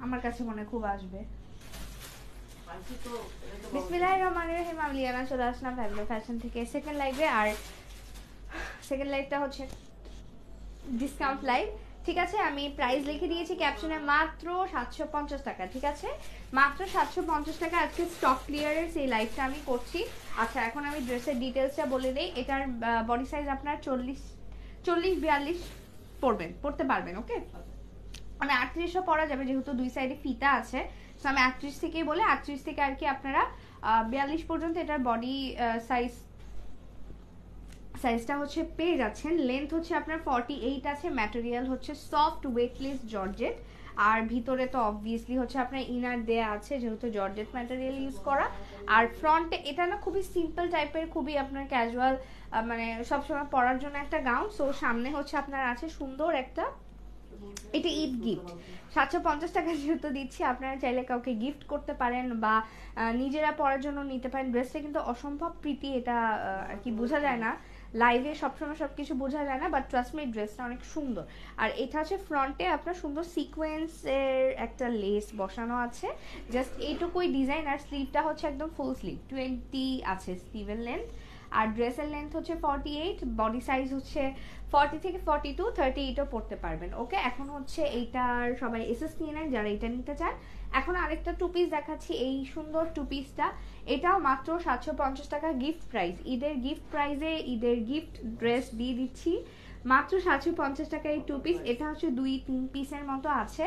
আমার কাছে মনে খুব আসবে। বিসমিল্লাহির রহমানির রহিম, আমি লিয়ানা চলে আসলাম ফ্যাবলো ফ্যাশন থেকে সেকেন্ড লাইভে। আর সেকেন্ড লাইভটা হচ্ছে ডিসকাউন্ট লাইভ, ঠিক আছে? আমি প্রাইস লিখে দিয়েছি ক্যাপশনে, মাত্র 750 টাকা, ঠিক আছে? মাত্র 750 টাকা আজকে স্টক ক্লিয়ারেন্স এই লাইভটা আমি করছি। আচ্ছা, এখন আমি ড্রেসের ডিটেলসটা বলে দিই। এটার বডি সাইজ আপনার 40-42 পড়তে পারবেন, ওকে? মানে 38ও পরা যাবে, যেহেতু দুই সাইডে ফিতা আছে। তো আমি 38 থেকেই বলে 38 থেকে আর কি আপনারা 42 পর্যন্ত এটার বডি সাইজটা হচ্ছে পেয়ে যাচ্ছেন। লেন্থ হচ্ছে আপনার 48 আছে। ম্যাটেরিয়াল হচ্ছে সফট ওয়েটলেস জর্জেট। আর ভিতরে তো অবভিয়াসলি হচ্ছে আপনার ইনার দেয়া আছে, যেহেতু জর্জেট ম্যাটেরিয়াল ইউজ করা। আর ফ্রন্টে এটা না খুবই সিম্পল টাইপের, খুবই আপনার ক্যাজুয়াল, মানে সবসময় পরার জন্য একটা গাউন। সো সামনে হচ্ছে আপনার আছে সুন্দর একটা, এটা ঈদ গিফট। 750 টাকা যেহেতু দিচ্ছি, আপনারা চাইলে কাউকে গিফট করতে পারেন বা নিজেরা পরার জন্য নিতে পারেন। ড্রেসটা কিন্তু অসম্ভব প্রীতি, এটা আর কি বোঝা যায় না লাইভে, সবসময় সবকিছু বোঝা যায় না, বাট ট্রাস্ট মি ড্রেসটা অনেক সুন্দর। আর এটা হচ্ছে ফ্রন্টে আপনার সুন্দর সিকোয়েন্সের একটা লেস বসানো আছে, জাস্ট এইটুকুই ডিজাইন। আর স্লিভটা হচ্ছে একদম ফুল স্লিভ, 20 আছে স্লিভের লেন্থ। আর ড্রেসের লেন্থ হচ্ছে 48, বডি সাইজ হচ্ছে 40 থেকে 42, 38ও পড়তে পারবেন, ওকে? এখন হচ্ছে এইটার সবাই এসএস নিয়ে নেন যারা এটা নিতে চান। এখন আরেকটা টু পিস দেখাচ্ছি, এই সুন্দর টু পিসটা। এটাও মাত্র 750 টাকা গিফট প্রাইস। ঈদের গিফট প্রাইসে ঈদের গিফট ড্রেস দিয়ে দিচ্ছি মাত্র 750 টাকা এই টু পিস। এটা হচ্ছে 2-3 পিসের মতো আছে।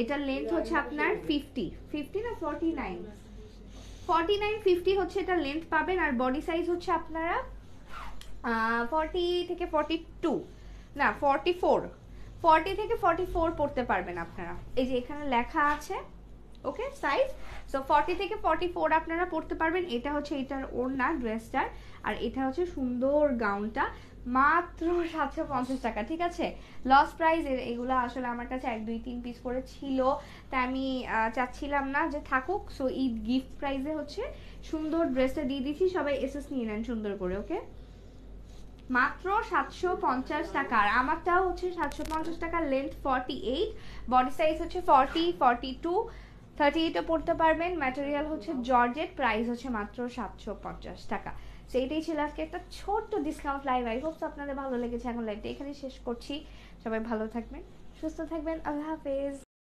এটার লেন্থ হচ্ছে আপনার 50 না 49 50 হচ্ছে এটা লেন্থ পাবেন। আর বডি সাইজ হচ্ছে আপনারা 40 থেকে 42 না 44, 40 থেকে 44 পড়তে পারবেন আপনারা। এই যে এখানে লেখা আছে, ওকে, সাইজ। সো 40 থেকে 44 আপনারা পড়তে পারবেন। এটা হচ্ছে এটার ওড়না ড্রেসটার, আর এটা হচ্ছে সুন্দর গাউনটা। মাত্র 750 টাকা, ঠিক আছে? Loss price. এগুলো আসলে আমার কাছে 1-2-3 পিস করে ছিল, তাই আমি চাচ্ছিলাম না যে থাকুক। সো ঈদ গিফট প্রাইসে হচ্ছে সুন্দর ড্রেসটা দিয়ে দিচ্ছি। সবাই এসএস নিয়ে নেন সুন্দর করে, ওকে? মাত্র 750 টাকা। আর আমারটাও হচ্ছে 750 টাকা, লেন্থ 48, বডি সাইজ হচ্ছে 40, 42, 38ও পড়তে পারবেন। ম্যাটেরিয়াল হচ্ছে জর্জেট, প্রাইস হচ্ছে মাত্র 750 টাকা। সেইটাই ছিল আজকে একটা ছোট্ট ডিসকাউন্ট লাইভ। আই হোপ আপনাদের ভালো লেগেছে। এখন লাইভটা এখানেই শেষ করছি। সবাই ভালো থাকবেন, সুস্থ থাকবেন, আল্লাহ হাফেজ।